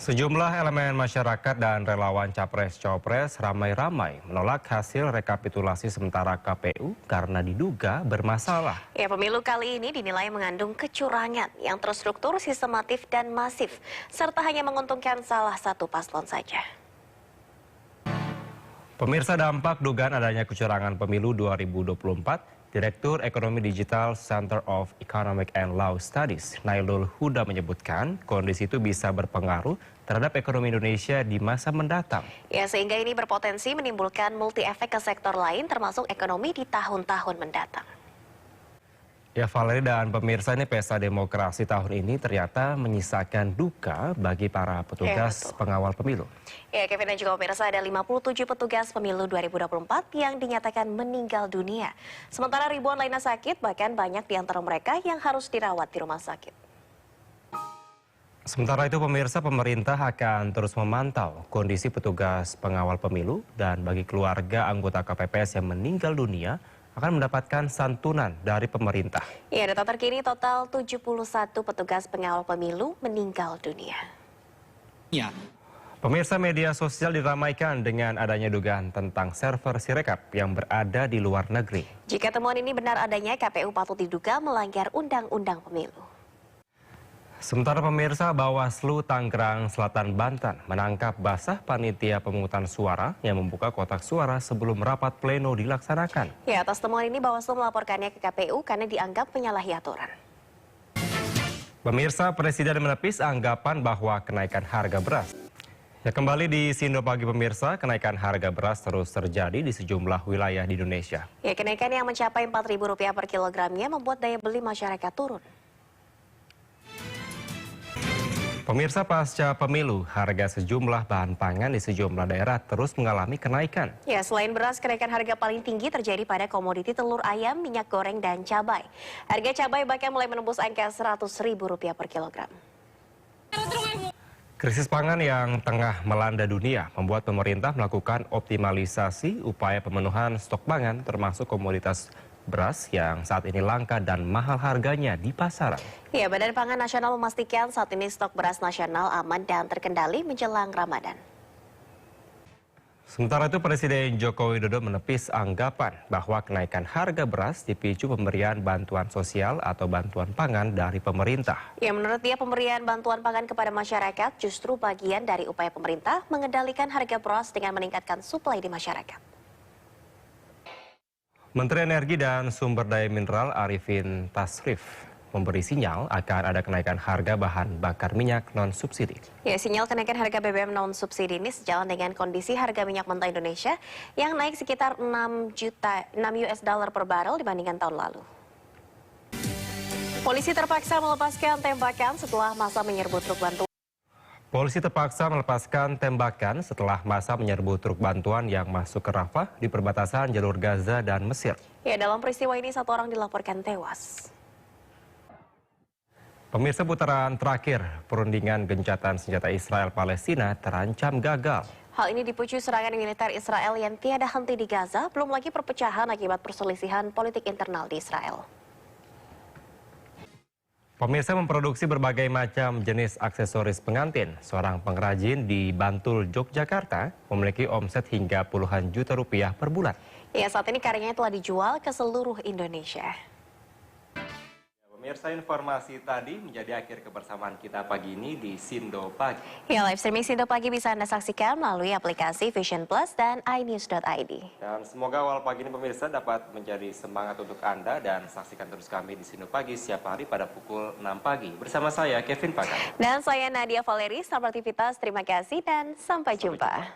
Sejumlah elemen masyarakat dan relawan Capres-Cawapres ramai-ramai menolak hasil rekapitulasi sementara KPU karena diduga bermasalah. Ya, pemilu kali ini dinilai mengandung kecurangan yang terstruktur, sistematif, dan masif, serta hanya menguntungkan salah satu paslon saja. Pemirsa, dampak dugaan adanya kecurangan pemilu 2024, Direktur Ekonomi Digital Center of Economic and Law Studies, Nailul Huda menyebutkan kondisi itu bisa berpengaruh terhadap ekonomi Indonesia di masa mendatang. Ya, sehingga ini berpotensi menimbulkan multi efek ke sektor lain termasuk ekonomi di tahun-tahun mendatang. Ya, Valeri dan pemirsa, ini pesta demokrasi tahun ini ternyata menyisakan duka bagi para petugas pengawal pemilu. Ya, Kevin dan juga pemirsa, ada 57 petugas pemilu 2024 yang dinyatakan meninggal dunia. Sementara ribuan lainnya sakit, bahkan banyak di antara mereka yang harus dirawat di rumah sakit. Sementara itu pemirsa, pemerintah akan terus memantau kondisi petugas pengawal pemilu dan bagi keluarga anggota KPPS yang meninggal dunia akan mendapatkan santunan dari pemerintah. Ya, data terkini total 71 petugas pengawal pemilu meninggal dunia. Ya. Pemirsa, media sosial diramaikan dengan adanya dugaan tentang server Sirekap yang berada di luar negeri. Jika temuan ini benar adanya, KPU patut diduga melanggar Undang-Undang Pemilu. Sementara pemirsa, Bawaslu Tangerang Selatan Banten menangkap basah panitia pemungutan suara yang membuka kotak suara sebelum rapat pleno dilaksanakan. Ya, atas temuan ini Bawaslu melaporkannya ke KPU karena dianggap menyalahi aturan. Pemirsa, Presiden menepis anggapan bahwa kenaikan harga beras. Ya, kembali di Sindo Pagi pemirsa, kenaikan harga beras terus terjadi di sejumlah wilayah di Indonesia. Ya, kenaikan yang mencapai Rp4.000 per kilogramnya membuat daya beli masyarakat turun. Pemirsa, pasca pemilu, harga sejumlah bahan pangan di sejumlah daerah terus mengalami kenaikan. Ya, selain beras, kenaikan harga paling tinggi terjadi pada komoditi telur ayam, minyak goreng, dan cabai. Harga cabai bahkan mulai menembus angka Rp100.000 per kilogram. Krisis pangan yang tengah melanda dunia membuat pemerintah melakukan optimalisasi upaya pemenuhan stok pangan termasuk komoditas beras yang saat ini langka dan mahal harganya di pasaran. Ya, Badan Pangan Nasional memastikan saat ini stok beras nasional aman dan terkendali menjelang Ramadan. Sementara itu Presiden Joko Widodo menepis anggapan bahwa kenaikan harga beras dipicu pemberian bantuan sosial atau bantuan pangan dari pemerintah. Ya, menurut dia pemberian bantuan pangan kepada masyarakat justru bagian dari upaya pemerintah mengendalikan harga beras dengan meningkatkan suplai di masyarakat. Menteri Energi dan Sumber Daya Mineral Arifin Tasrif memberi sinyal akan ada kenaikan harga bahan bakar minyak non-subsidi. Ya, sinyal kenaikan harga BBM non-subsidi ini sejalan dengan kondisi harga minyak mentah Indonesia yang naik sekitar 6 US dollar per barrel dibandingkan tahun lalu. Polisi terpaksa melepaskan tembakan setelah massa menyerbu truk bantuan. Polisi terpaksa melepaskan tembakan setelah massa menyerbu truk bantuan yang masuk ke Rafah di perbatasan jalur Gaza dan Mesir. Ya, dalam peristiwa ini satu orang dilaporkan tewas. Pemirsa, putaran terakhir perundingan gencatan senjata Israel-Palestina terancam gagal. Hal ini dipicu serangan militer Israel yang tiada henti di Gaza, belum lagi perpecahan akibat perselisihan politik internal di Israel. Pemirsa, memproduksi berbagai macam jenis aksesoris pengantin. Seorang pengrajin di Bantul, Yogyakarta memiliki omset hingga puluhan juta rupiah per bulan. Ya, saat ini karyanya telah dijual ke seluruh Indonesia. Pemirsa, informasi tadi menjadi akhir kebersamaan kita pagi ini di Sindo Pagi. Ya, live streaming Sindo Pagi bisa Anda saksikan melalui aplikasi Vision Plus dan iNews.id. Dan semoga awal pagi ini pemirsa dapat menjadi semangat untuk Anda dan saksikan terus kami di Sindo Pagi setiap hari pada pukul 6 pagi. Bersama saya Kevin Pakar. Dan saya Nadia Valeri, selamat aktivitas, terima kasih dan sampai jumpa.